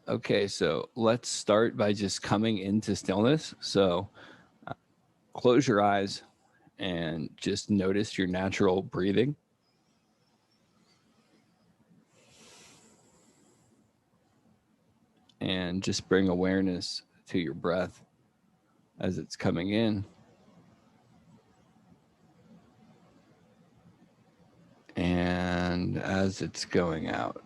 Okay, so let's start by just coming into stillness. So close your eyes and just notice your natural breathing. And just bring awareness to your breath as it's coming in. And as it's going out.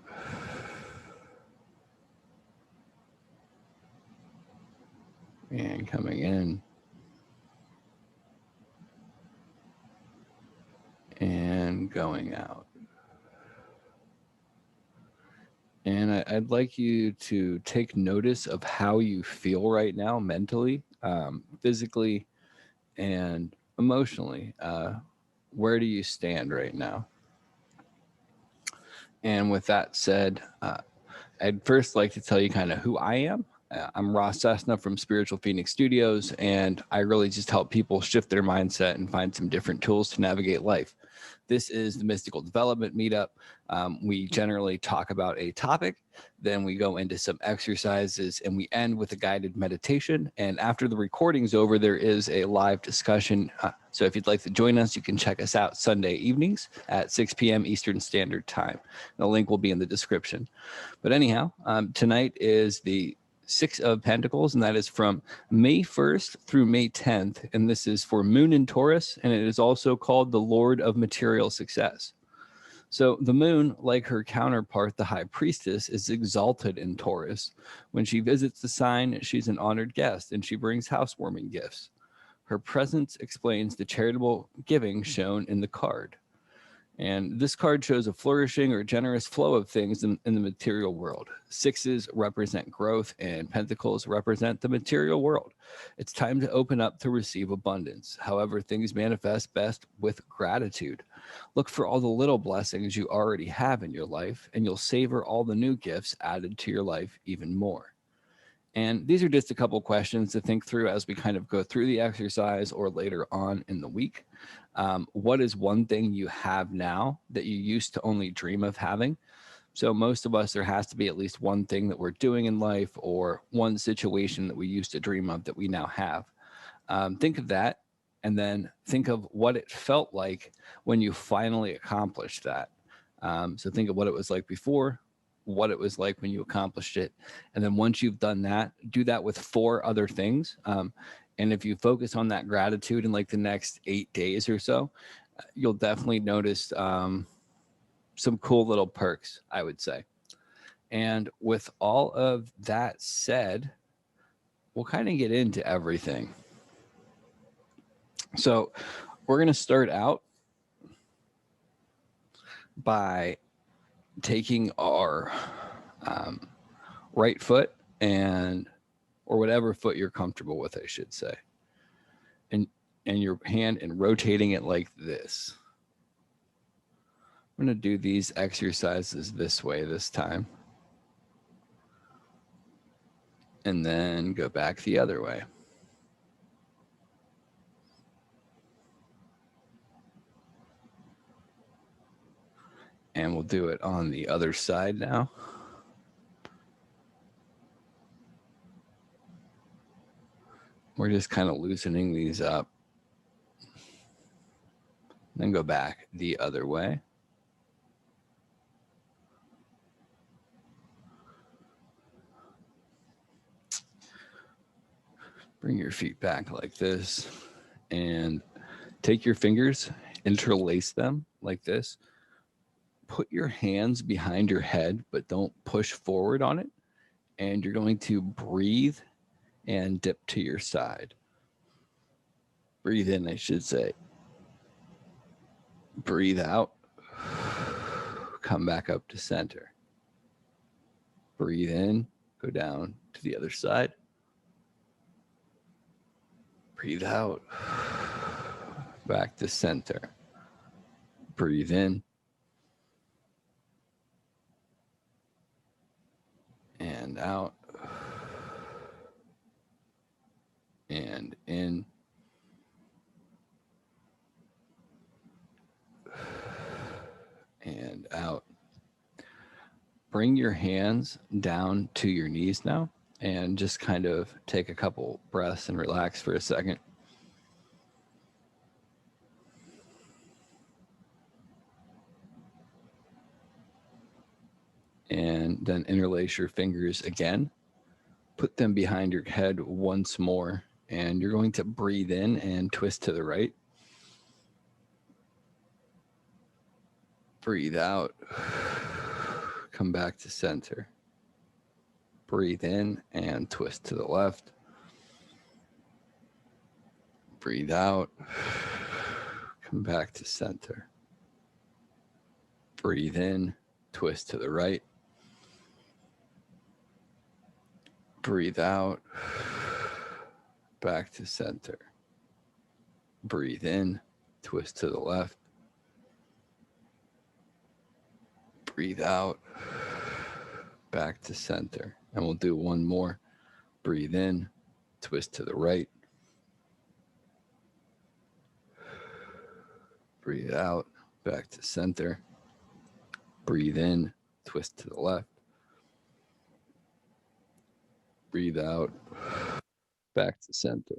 And coming in. And going out. And I'd like you to take notice of how you feel right now mentally, physically, and emotionally. Where do you stand right now? And with that said, I'd first like to tell you kind of who I am. I'm Ross Cessna from Spiritual Phoenix Studios, and I really just help people shift their mindset and find some different tools to navigate life. This is the Mystical Development Meetup. We generally talk about a topic, then we go into some exercises, and we end with a guided meditation. And after the recording's over, there is a live discussion. So if you'd like to join us, you can check us out Sunday evenings at 6 p.m. Eastern Standard Time. The link will be in the description. But anyhow, tonight is the Six of Pentacles, and that is from May 1st through May 10th. And this is for Moon in Taurus, and it is also called the Lord of Material Success. So the moon, like her counterpart, the High Priestess, is exalted in Taurus. When she visits the sign, she's an honored guest, and she brings housewarming gifts. Her presence explains the charitable giving shown in the card. And this card shows a flourishing or generous flow of things in the material world. Sixes represent growth, and pentacles represent the material world. It's time to open up to receive abundance. However, things manifest best with gratitude. Look for all the little blessings you already have in your life, and you'll savor all the new gifts added to your life even more. And these are just a couple questions to think through as we kind of go through the exercise or later on in the week. What is one thing you have now that you used to only dream of having? So most of us, there has to be at least one thing that we're doing in life or one situation that we used to dream of that we now have. Think of that, and then think of what it felt like when you finally accomplished that. So think of what it was like before, what it was like when you accomplished it. And then once you've done that, do that with 4 other things. And if you focus on that gratitude in like the next 8 days or so, you'll definitely notice some cool little perks, I would say. And with all of that said, we'll kind of get into everything. So we're going to start out by taking our right foot or whatever foot you're comfortable with, I should say, and your hand and rotating it like this. I'm going to do these exercises this way this time. And then go back the other way. And we'll do it on the other side now. We're just kind of loosening these up. Then go back the other way. Bring your feet back like this and take your fingers, interlace them like this. Put your hands behind your head, but don't push forward on it. And you're going to breathe and dip to your side. Breathe in, I should say. Breathe out. Come back up to center. Breathe in, go down to the other side. Breathe out. Back to center. Breathe in. And out. And in. And out. bring your hands down to your knees now and just kind of take a couple breaths and relax for a second. And then interlace your fingers again. Put them behind your head once more. And you're going to breathe in and twist to the right. Breathe out. Come back to center. Breathe in and twist to the left. Breathe out. Come back to center. Breathe in, twist to the right. Breathe out. Back to center. Breathe in, twist to the left. Breathe out. Back to center. And we'll do one more. Breathe in, twist to the right. Breathe out, back to center. Breathe in, twist to the left. Breathe out, back to center.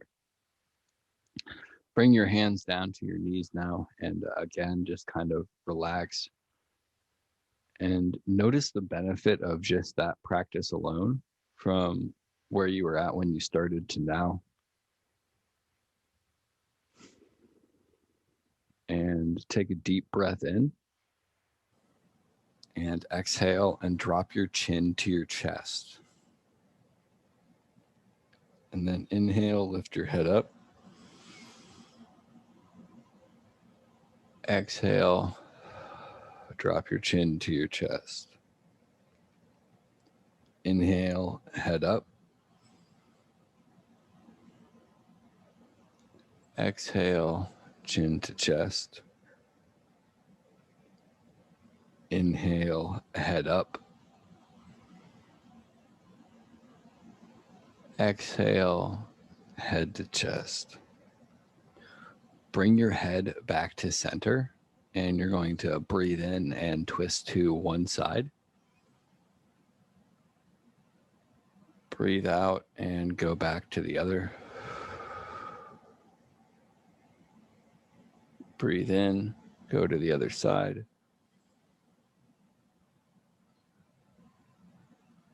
Bring your hands down to your knees now, and again, just kind of relax. And notice the benefit of just that practice alone from where you were at when you started to now. And take a deep breath in. And exhale and drop your chin to your chest. And then inhale, lift your head up. Exhale, drop your chin to your chest. Inhale, head up. Exhale, chin to chest. Inhale, head up. Exhale, head to chest. Bring your head back to center, and you're going to breathe in and twist to one side. Breathe out and go back to the other. Breathe in, go to the other side.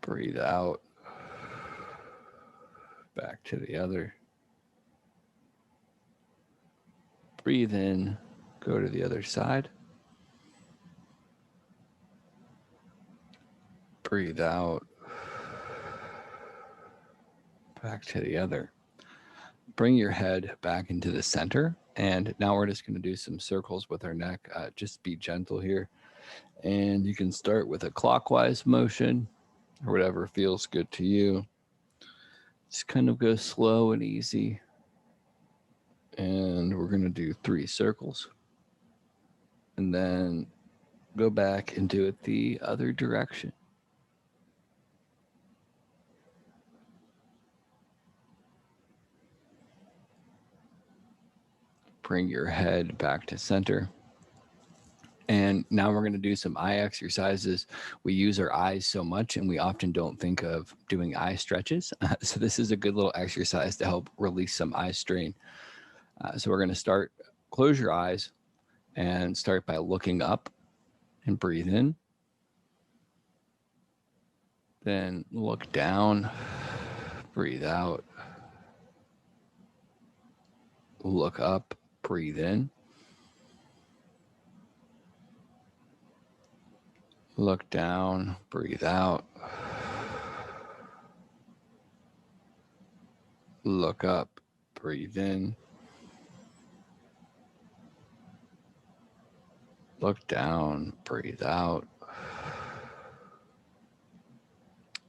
Breathe out, back to the other. Breathe in, go to the other side. Breathe out, back to the other. Bring your head back into the center. And now we're just going to do some circles with our neck. Just be gentle here. And you can start with a clockwise motion or whatever feels good to you. Just kind of go slow and easy. And we're going to do 3 circles. And then go back and do it the other direction. Bring your head back to center. And now we're going to do some eye exercises. We use our eyes so much and we often don't think of doing eye stretches. So this is a good little exercise to help release some eye strain. So we're going to start, close your eyes and start by looking up and breathe in. Then look down, breathe out. Look up, breathe in. Look down, breathe out. Look up, breathe in. Look down, breathe out.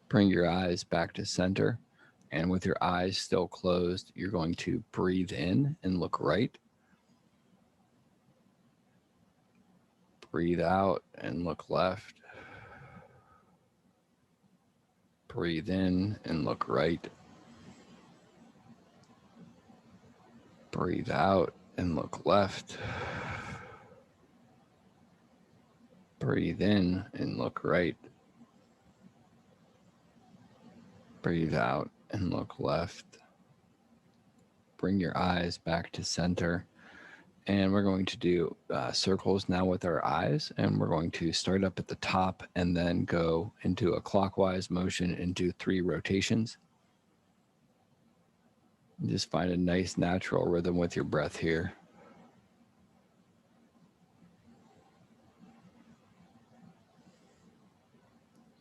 Bring your eyes back to center. And with your eyes still closed, you're going to breathe in and look right. Breathe out and look left. Breathe in and look right. Breathe out and look left. Breathe in and look right. Breathe out and look left. Bring your eyes back to center. And we're going to do circles now with our eyes. And we're going to start up at the top and then go into a clockwise motion and do 3 rotations. Just find a nice natural rhythm with your breath here.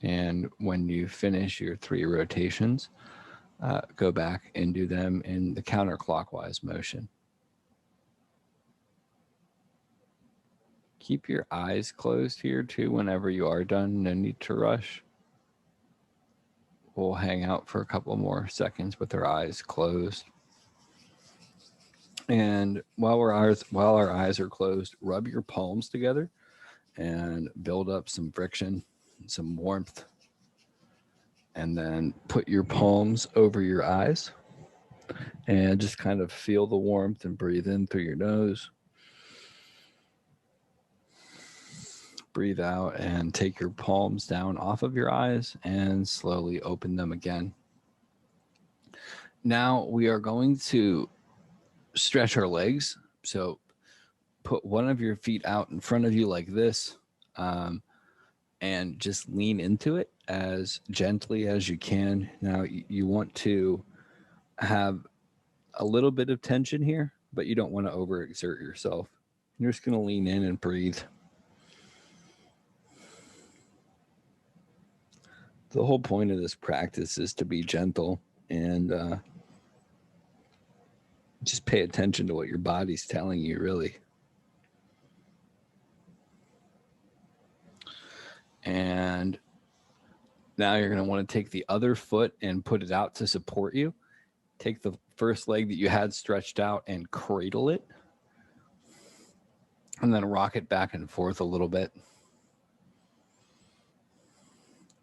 And when you finish your 3 rotations, go back and do them in the counterclockwise motion. Keep your eyes closed here too whenever you are done. No need to rush. We'll hang out for a couple more seconds with our eyes closed. And while our eyes are closed, rub your palms together and build up some friction, some warmth. And then put your palms over your eyes and just kind of feel the warmth and breathe in through your nose. Breathe out and take your palms down off of your eyes and slowly open them again. Now we are going to stretch our legs. So put one of your feet out in front of you like this, and just lean into it as gently as you can. Now you want to have a little bit of tension here, but you don't want to overexert yourself. You're just going to lean in and breathe. The whole point of this practice is to be gentle and just pay attention to what your body's telling you, really. And now you're going to want to take the other foot and put it out to support you. Take the first leg that you had stretched out and cradle it. And then rock it back and forth a little bit.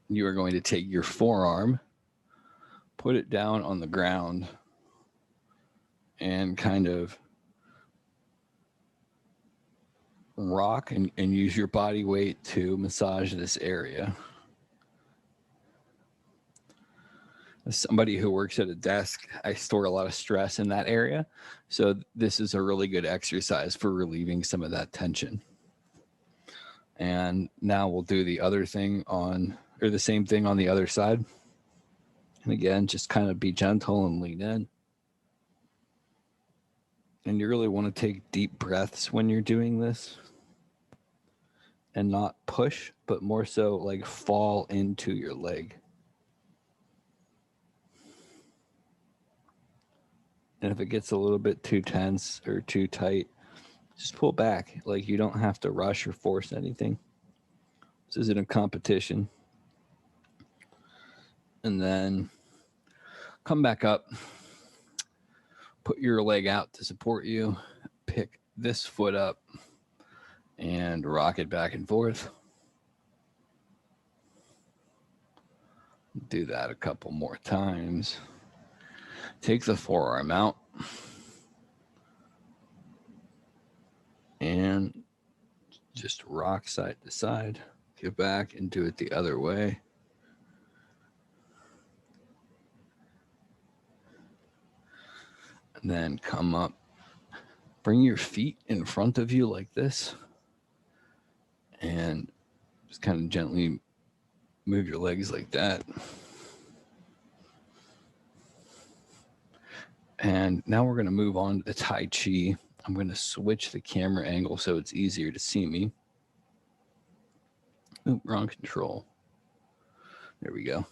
You are going to take your forearm, put it down on the ground, and kind of rock and use your body weight to massage this area. As somebody who works at a desk, I store a lot of stress in that area. So this is a really good exercise for relieving some of that tension. And now we'll do the other thing or the same thing on the other side. And again, just kind of be gentle and lean in. And you really want to take deep breaths when you're doing this. And not push, but more so like fall into your leg. And if it gets a little bit too tense or too tight, just pull back. Like, you don't have to rush or force anything. This isn't a competition. And then come back up. Put your leg out to support you. Pick this foot up and rock it back and forth. Do that a couple more times. Take the forearm out and just rock side to side. Get back and do it the other way. And then come up. Bring your feet in front of you like this. And just kind of gently move your legs like that. And now we're going to move on to the Tai Chi. I'm going to switch the camera angle so it's easier to see me. Oop, wrong control. There we go.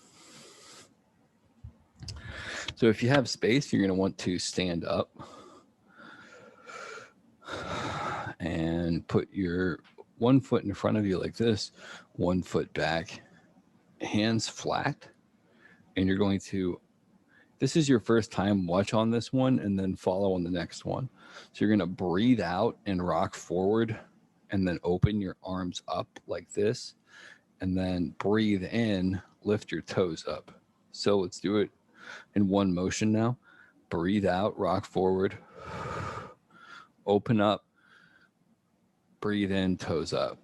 So if you have space, you're going to want to stand up and put your one foot in front of you like this, one foot back, hands flat, and you're going to, this is your first time, watch on this one and then follow on the next one. So you're going to breathe out and rock forward and then open your arms up like this, and then breathe in, lift your toes up. So let's do it in one motion now. Breathe out, rock forward, open up, breathe in, toes up.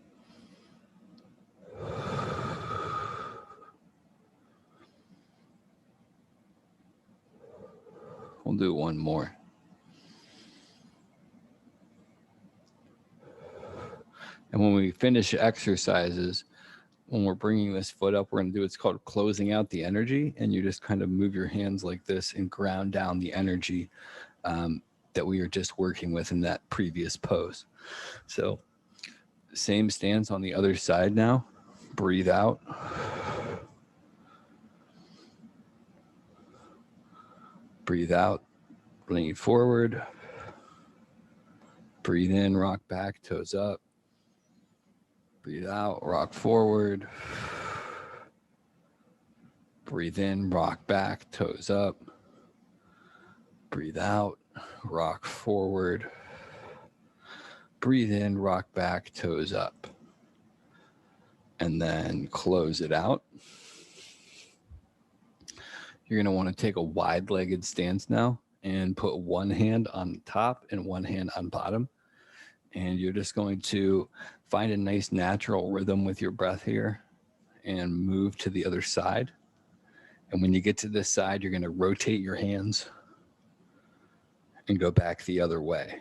We'll do one more. And when we finish exercises, when we're bringing this foot up, we're going to do what's called closing out the energy. And you just kind of move your hands like this and ground down the energy that we were just working with in that previous pose. So same stance on the other side now. Breathe out. Breathe out. Lean forward. Breathe in, rock back, toes up. Breathe out, rock forward. Breathe in, rock back, toes up. Breathe out, rock forward. Breathe in, rock back, toes up. And then close it out. You're going to want to take a wide-legged stance now and put one hand on top and one hand on bottom. And you're just going to find a nice natural rhythm with your breath here and move to the other side. And when you get to this side, you're going to rotate your hands and go back the other way.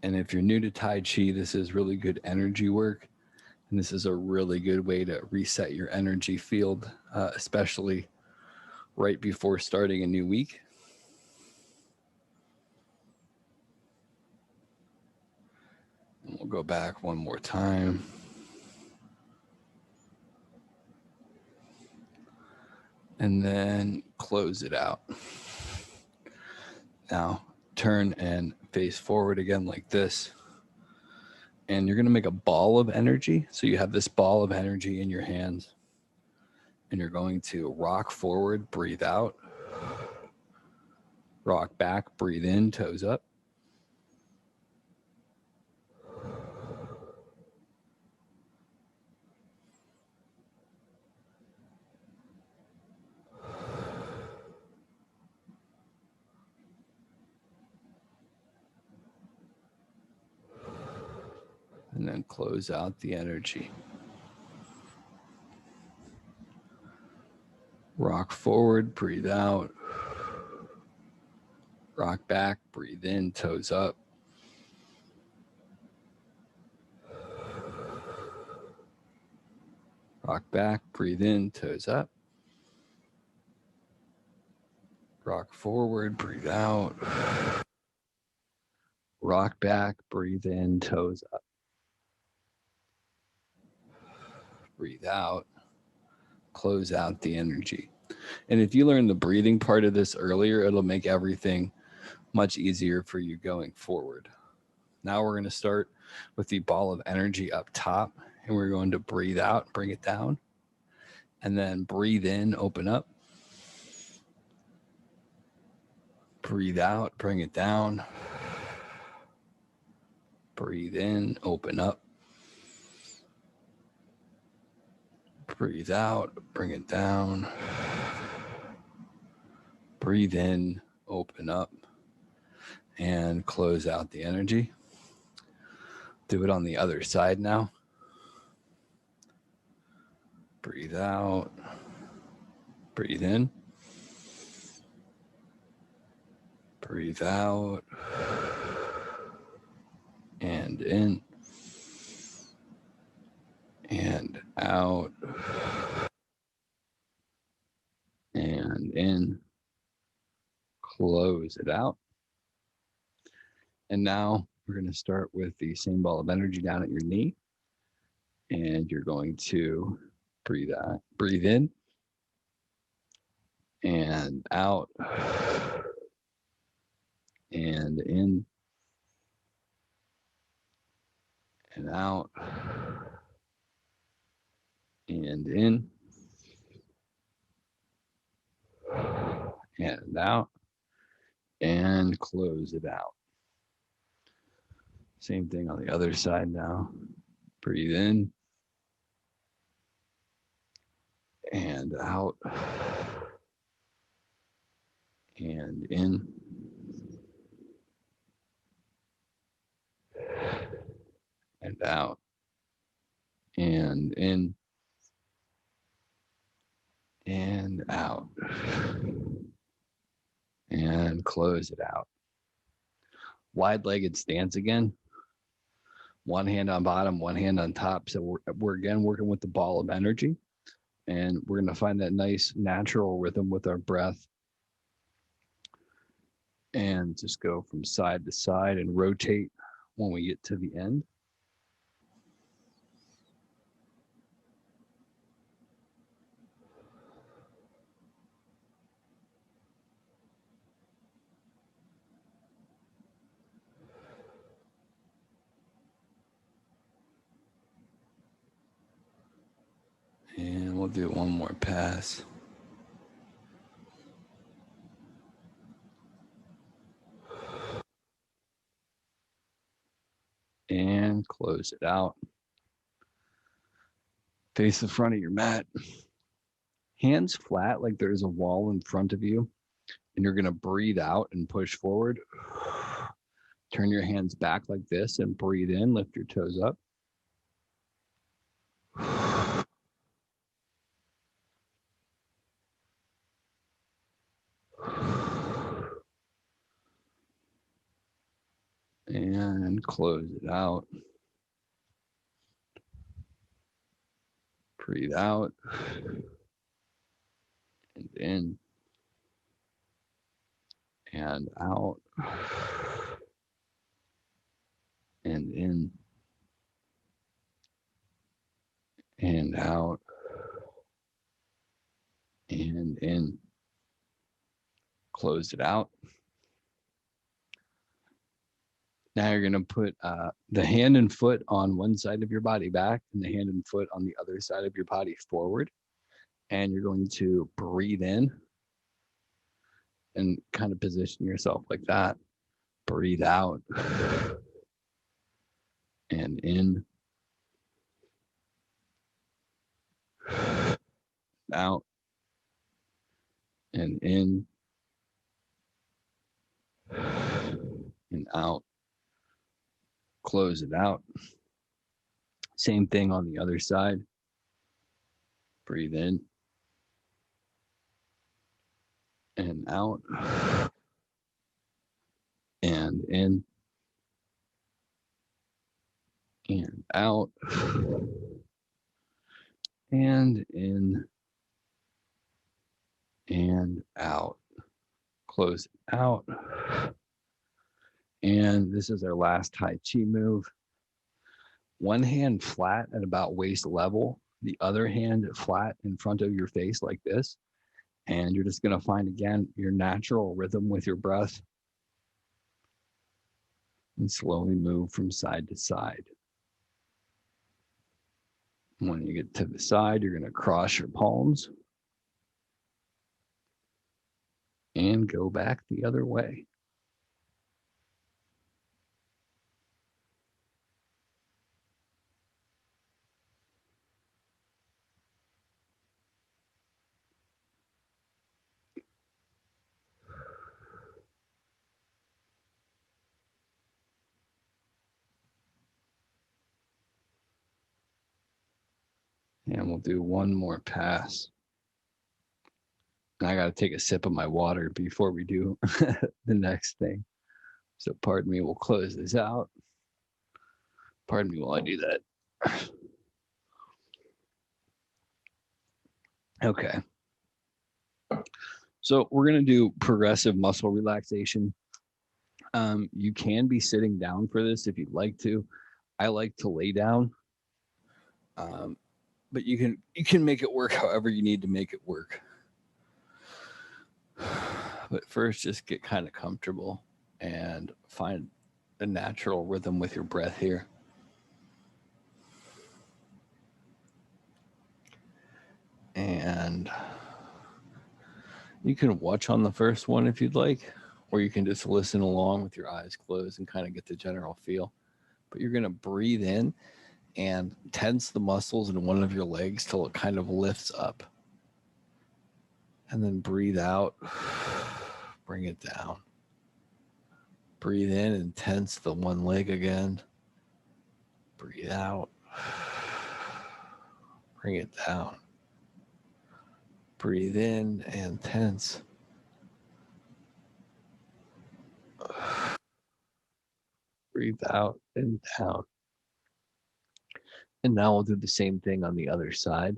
And if you're new to Tai Chi, this is really good energy work. And this is a really good way to reset your energy field, especially right before starting a new week. And we'll go back one more time. And then close it out. Now turn and face forward again like this. And you're going to make a ball of energy. So you have this ball of energy in your hands. And you're going to rock forward, breathe out. Rock back, breathe in, toes up. And then close out the energy. Rock forward, breathe out. Rock back, breathe in, toes up. Rock back, breathe in, toes up. Rock forward, breathe out. Rock back, breathe in, toes up. Breathe out. Close out the energy. And if you learn the breathing part of this earlier, it'll make everything much easier for you going forward. Now we're going to start with the ball of energy up top, and we're going to breathe out, bring it down, and then breathe in, open up. Breathe out, bring it down. Breathe in, open up. Breathe out, bring it down. Breathe in, open up, and close out the energy. Do it on the other side now. Breathe out. Breathe in. Breathe out. And in. And out. And in. Close it out. And now we're going to start with the same ball of energy down at your knee. And you're going to breathe out, breathe in and out and in and out and in and out and close it out. Same thing on the other side now. Breathe in and out and in and out and in and out, and close it out. Wide-legged stance again. One hand on bottom, one hand on top. So we're again working with the ball of energy, and we're going to find that nice natural rhythm with our breath, and just go from side to side and rotate when we get to the end. And we'll do one more pass. And close it out. Face the front of your mat. Hands flat like there's a wall in front of you. And you're going to breathe out and push forward. Turn your hands back like this and breathe in. Lift your toes up. And close it out. Breathe out. And in. And out. And in. And out. And in. Close it out. Now you're going to put the hand and foot on one side of your body back and the hand and foot on the other side of your body forward. And you're going to breathe in and kind of position yourself like that. Breathe out and in, out and in and out. Close it out. Same thing on the other side. Breathe in and out and in and out and in and out. Close it out. And this is our last Tai Chi move. One hand flat at about waist level, the other hand flat in front of your face like this. And you're just going to find, again, your natural rhythm with your breath. And slowly move from side to side. When you get to the side, you're going to cross your palms. And go back the other way. And we'll do one more pass. And I got to take a sip of my water before we do the next thing. So pardon me, we'll close this out. Pardon me while I do that. Okay. So we're going to do progressive muscle relaxation. You can be sitting down for this if you'd like to. I like to lay down. But you can make it work however you need to make it work. But first, just get kind of comfortable and find a natural rhythm with your breath here. And you can watch on the first one if you'd like, or you can just listen along with your eyes closed and kind of get the general feel. But you're going to breathe in and tense the muscles in one of your legs till it kind of lifts up. And then breathe out, bring it down. Breathe in and tense the one leg again. Breathe out. bring it down. Breathe in and tense. Breathe out and down. And now we'll do the same thing on the other side.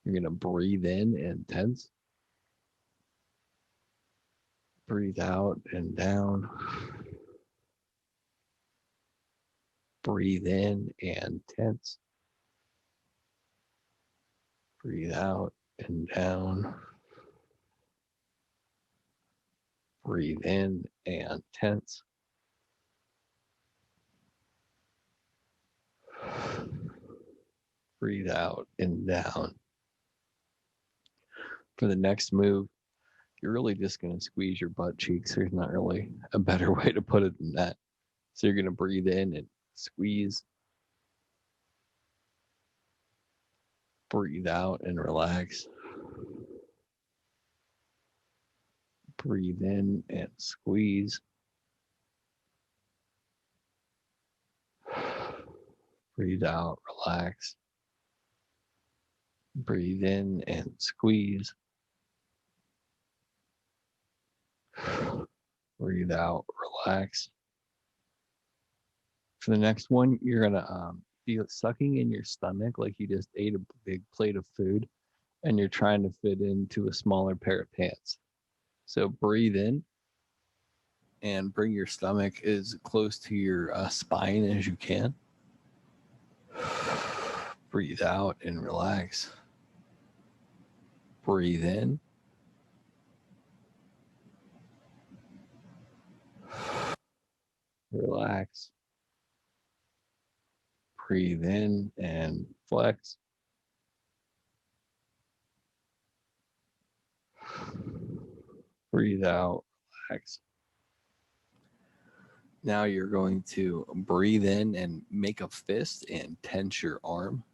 You're going to breathe in and tense. Breathe out and down. Breathe in and tense. Breathe out and down. Breathe in and tense. Breathe out and down. For the next move, you're really just going to squeeze your butt cheeks. There's not really a better way to put it than that. So you're going to breathe in and squeeze. Breathe out and relax. Breathe in and squeeze. Breathe out, relax. Breathe in and squeeze. Breathe out, relax. For the next one, you're going to feel sucking in your stomach like you just ate a big plate of food and you're trying to fit into a smaller pair of pants. So breathe in and bring your stomach as close to your spine as you can. Breathe out and relax. Breathe in. Relax. Breathe in and flex. Breathe out, relax. Now you're going to breathe in and make a fist and tense your arm.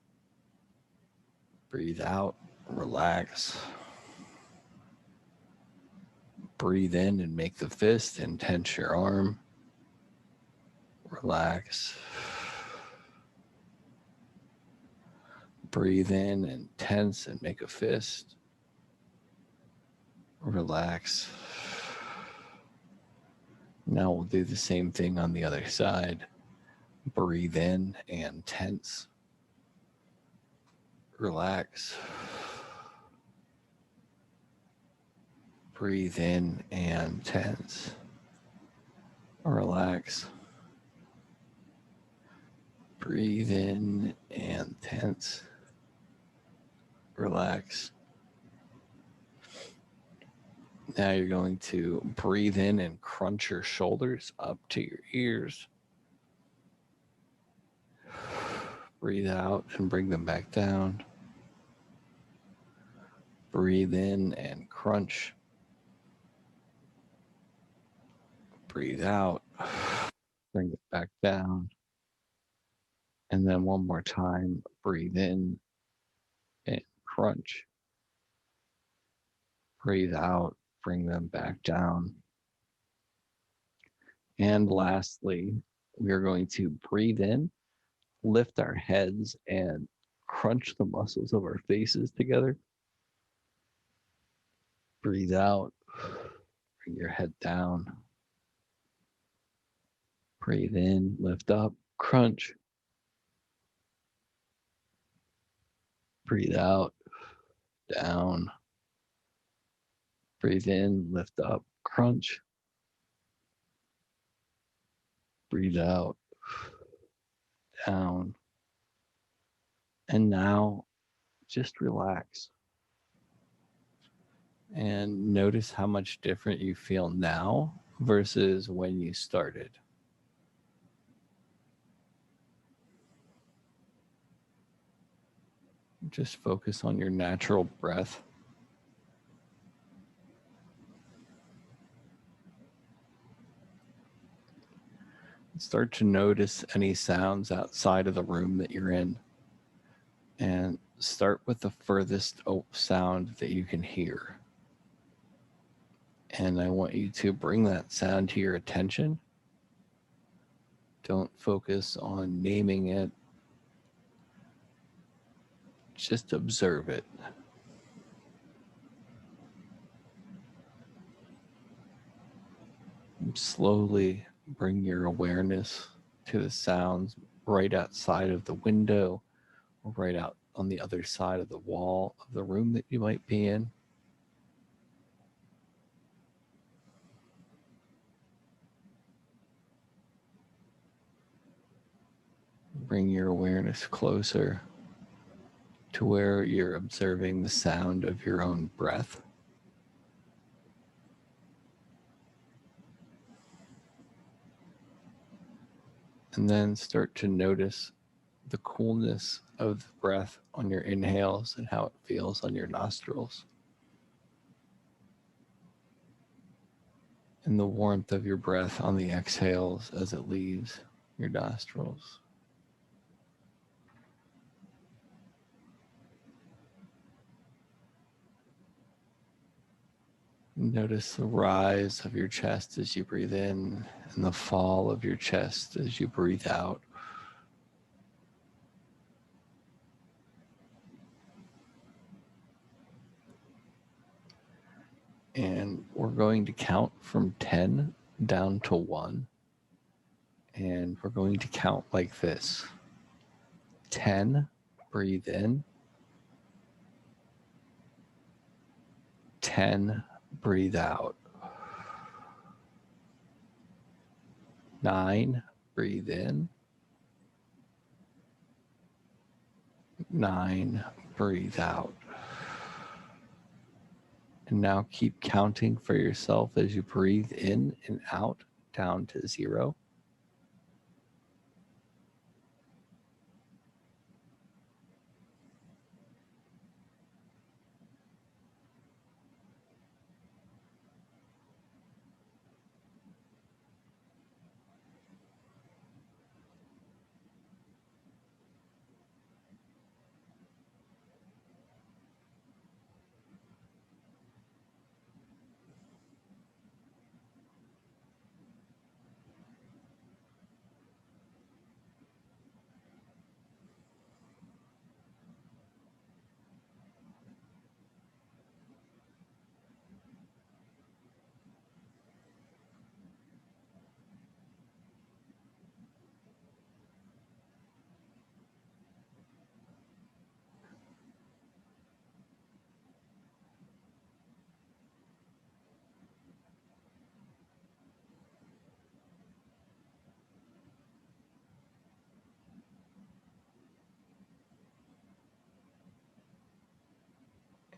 Breathe out, relax. Breathe in and make the fist and tense your arm. Relax. Breathe in and tense and make a fist. Relax. Now we'll do the same thing on the other side. Breathe in and tense. Relax. Breathe in and tense. Relax. Breathe in and tense. Relax. Now you're going to breathe in and crunch your shoulders up to your ears. Breathe out and bring them back down. Breathe in and crunch. Breathe out. Bring it back down. And then one more time, breathe in and crunch. Breathe out, bring them back down. And lastly, we are going to breathe in, lift our heads, and crunch the muscles of our faces together. Breathe out, bring your head down. Breathe in, lift up, crunch. Breathe out, down. Breathe in, lift up, crunch. Breathe out, down. And now just relax. And notice how much different you feel now versus when you started. Just focus on your natural breath. Start to notice any sounds outside of the room that you're in. And start with the furthest sound that you can hear. And I want you to bring that sound to your attention. Don't focus on naming it. just observe it. Slowly bring your awareness to the sounds right outside of the window, or right out on the other side of the wall of the room that you might be in. Bring your awareness closer to where you're observing the sound of your own breath. And then start to notice the coolness of the breath on your inhales and how it feels on your nostrils. And the warmth of your breath on the exhales as it leaves your nostrils. Notice the rise of your chest as you breathe in and the fall of your chest as you breathe out. And we're going to count from 10 down to 1. And we're going to count like this. 10, breathe in. 10, breathe out. 9, breathe in. 9, breathe out. And now keep counting for yourself as you breathe in and out down to 0.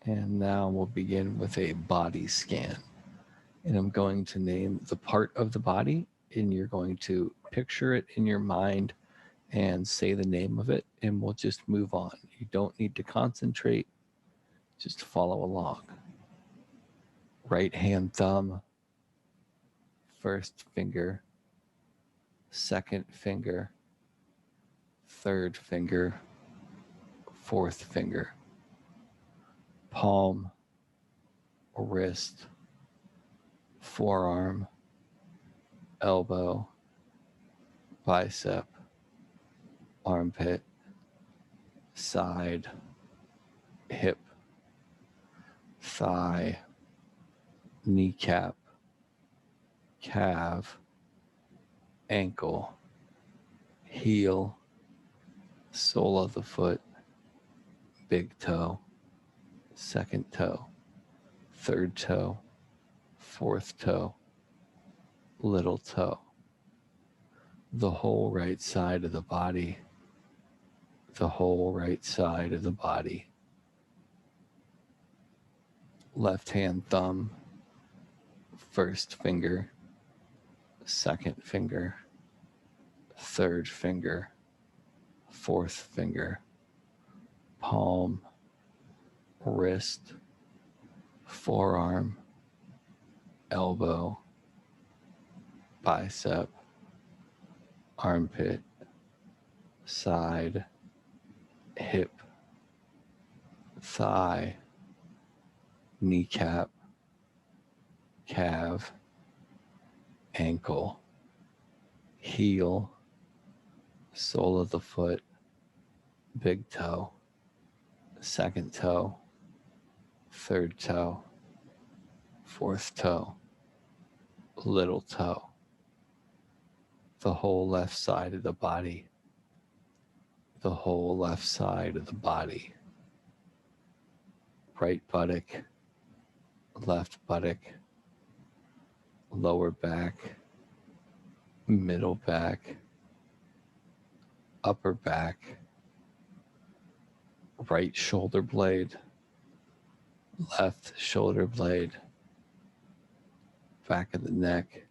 And now we'll begin with a body scan. And I'm going to name the part of the body, and you're going to picture it in your mind and say the name of it, and we'll just move on. You don't need to concentrate, just follow along. Right hand thumb, first finger, second finger, third finger, fourth finger, palm, wrist, forearm, elbow, bicep, armpit, side, hip, thigh, kneecap, calf, ankle, heel, sole of the foot, big toe, second toe, third toe, fourth toe, little toe, the whole right side of the body, the whole right side of the body, left hand thumb, first finger, second finger, third finger, fourth finger, palm, wrist, forearm, elbow, bicep, armpit, side, hip, thigh, kneecap, calf, ankle, heel, sole of the foot, big toe, second toe, third toe, fourth toe, little toe, the whole left side of the body, the whole left side of the body, right buttock, left buttock, lower back, middle back, upper back, right shoulder blade, left shoulder blade, back of the neck,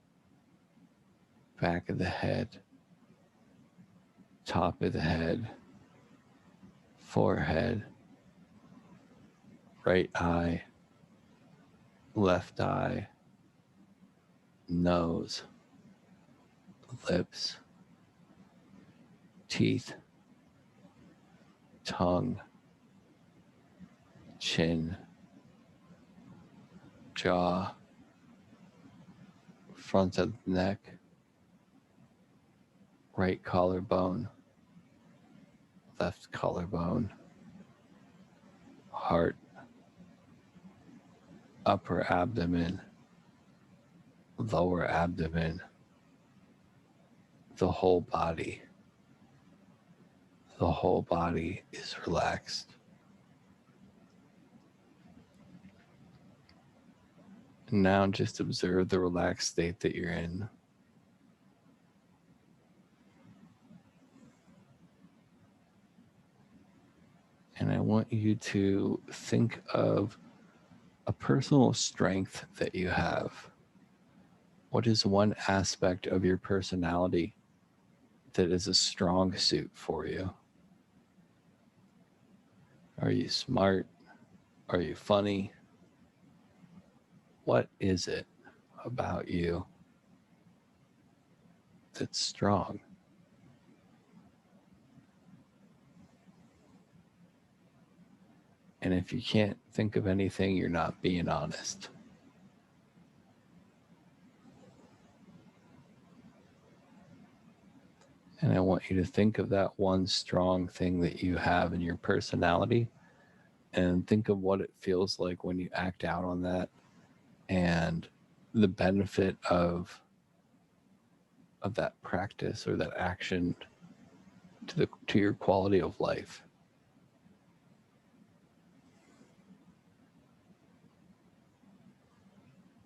back of the head, top of the head, forehead, right eye, left eye, nose, lips, teeth, tongue, chin, jaw, front of the neck, right collarbone, left collarbone, heart, upper abdomen, lower abdomen, the whole body. The whole body is relaxed. And now just observe the relaxed state that you're in. And I want you to think of a personal strength that you have. What is one aspect of your personality that is a strong suit for you? Are you smart? Are you funny? What is it about you that's strong? And if you can't think of anything, you're not being honest. And I want you to think of that one strong thing that you have in your personality and think of what it feels like when you act out on that and the benefit of that practice or that action to your quality of life.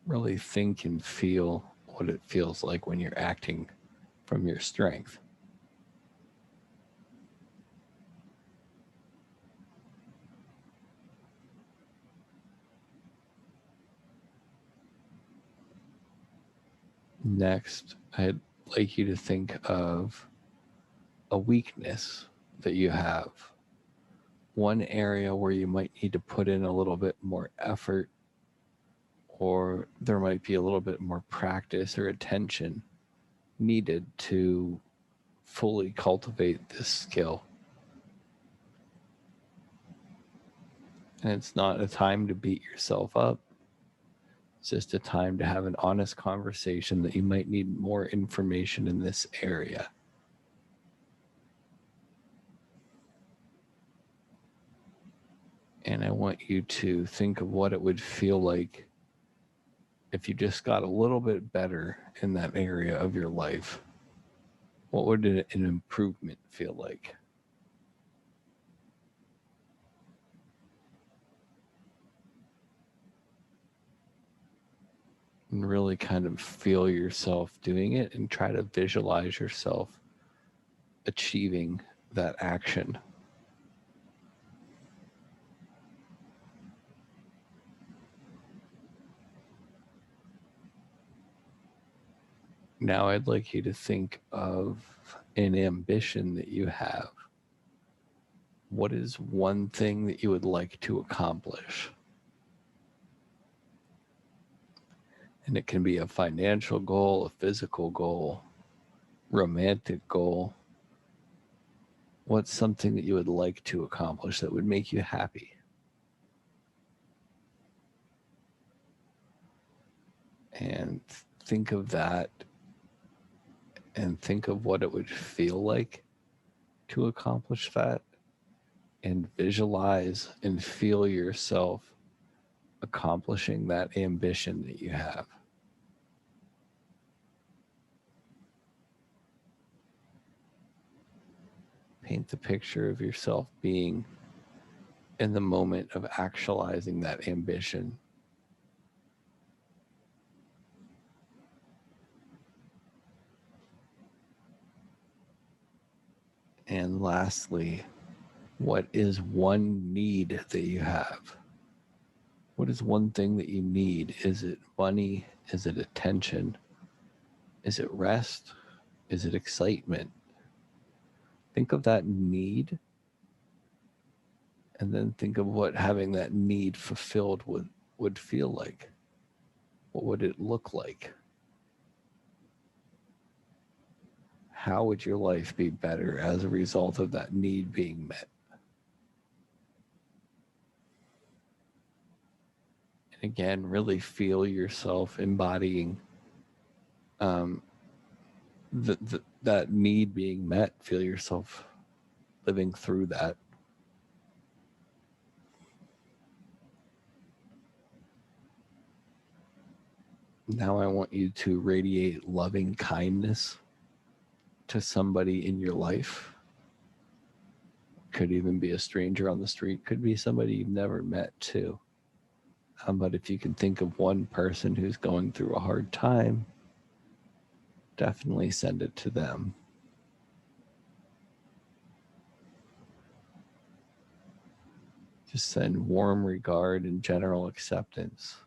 Really think and feel what it feels like when you're acting from your strength. Next, I'd like you to think of a weakness that you have. One area where you might need to put in a little bit more effort, or there might be a little bit more practice or attention needed to fully cultivate this skill. And it's not a time to beat yourself up. It's just a time to have an honest conversation that you might need more information in this area. And I want you to think of what it would feel like if you just got a little bit better in that area of your life. What would an improvement feel like? And really kind of feel yourself doing it and try to visualize yourself achieving that action. Now I'd like you to think of an ambition that you have. What is one thing that you would like to accomplish? And it can be a financial goal, a physical goal, romantic goal. What's something that you would like to accomplish that would make you happy? And think of that and think of what it would feel like to accomplish that. and visualize and feel yourself accomplishing that ambition that you have. Paint the picture of yourself being in the moment of actualizing that ambition. And lastly, what is one need that you have? What is one thing that you need? Is it money? Is it attention? Is it rest? Is it excitement? Think of that need, and then think of what having that need fulfilled would feel like. What would it look like? How would your life be better as a result of that need being met? And again, really feel yourself embodying that need being met. Feel yourself living through that. Now I want you to radiate loving kindness to somebody in your life. Could even be a stranger on the street, could be somebody you've never met too. But if you can think of one person who's going through a hard time, definitely send it to them. Just send warm regard and general acceptance.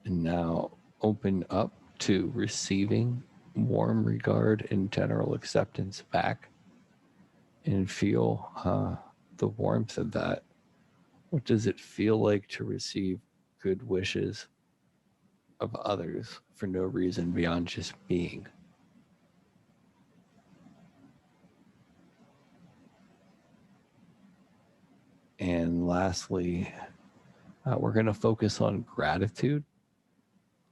And now open up to receiving warm regard and general acceptance back, and feel the warmth of that. What does it feel like to receive good wishes of others for no reason beyond just being? And lastly, we're going to focus on gratitude.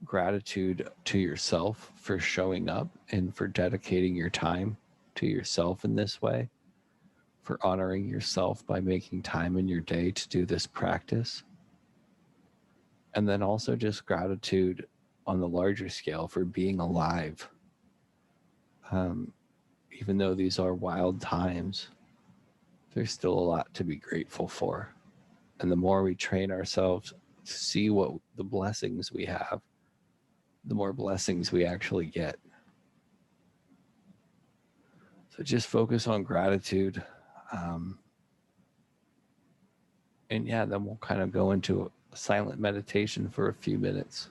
Gratitude to yourself for showing up and for dedicating your time to yourself in this way, for honoring yourself by making time in your day to do this practice. And then also just gratitude on the larger scale for being alive. Even though these are wild times, there's still a lot to be grateful for. And the more we train ourselves to see what the blessings we have, the more blessings we actually get. So just focus on gratitude. And yeah, then we'll kind of go into a silent meditation for a few minutes.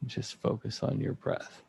Just focus on your breath.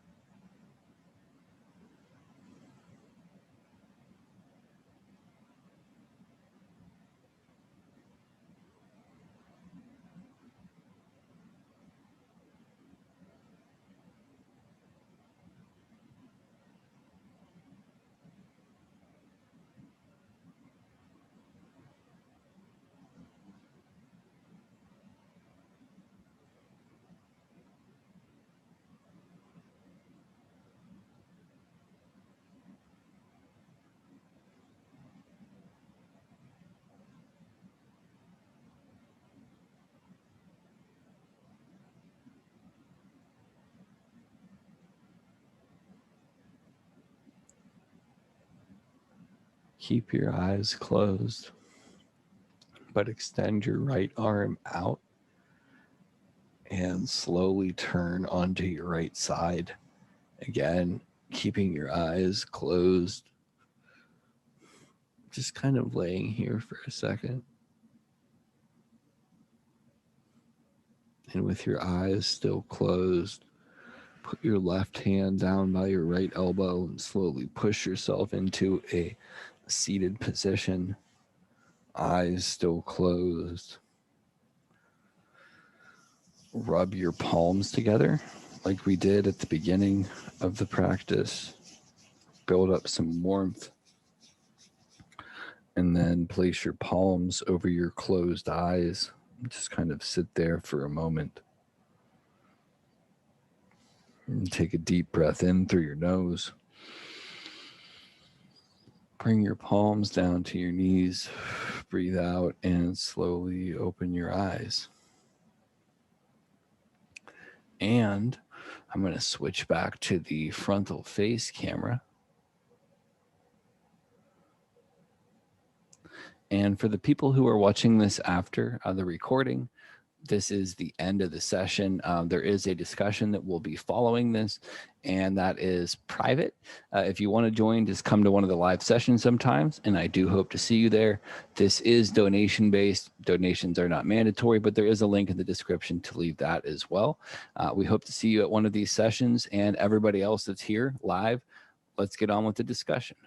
Keep your eyes closed, but extend your right arm out and slowly turn onto your right side. Again, keeping your eyes closed. Just kind of laying here for a second. And with your eyes still closed, put your left hand down by your right elbow and slowly push yourself into a seated position. Eyes still closed. Rub your palms together like we did at the beginning of the practice. Build up some warmth. And then place your palms over your closed eyes. Just kind of sit there for a moment. And take a deep breath in through your nose. Bring your palms down to your knees. Breathe out and slowly open your eyes. And I'm going to switch back to the frontal face camera. And for the people who are watching this after the recording, this is the end of the session. There is a discussion that will be following this, and that is private. If you want to join, just come to one of the live sessions sometimes, and I do hope to see you there. This is donation-based. Donations are not mandatory, but there is a link in the description to leave that as well. We hope to see you at one of these sessions, and everybody else that's here live, let's get on with the discussion.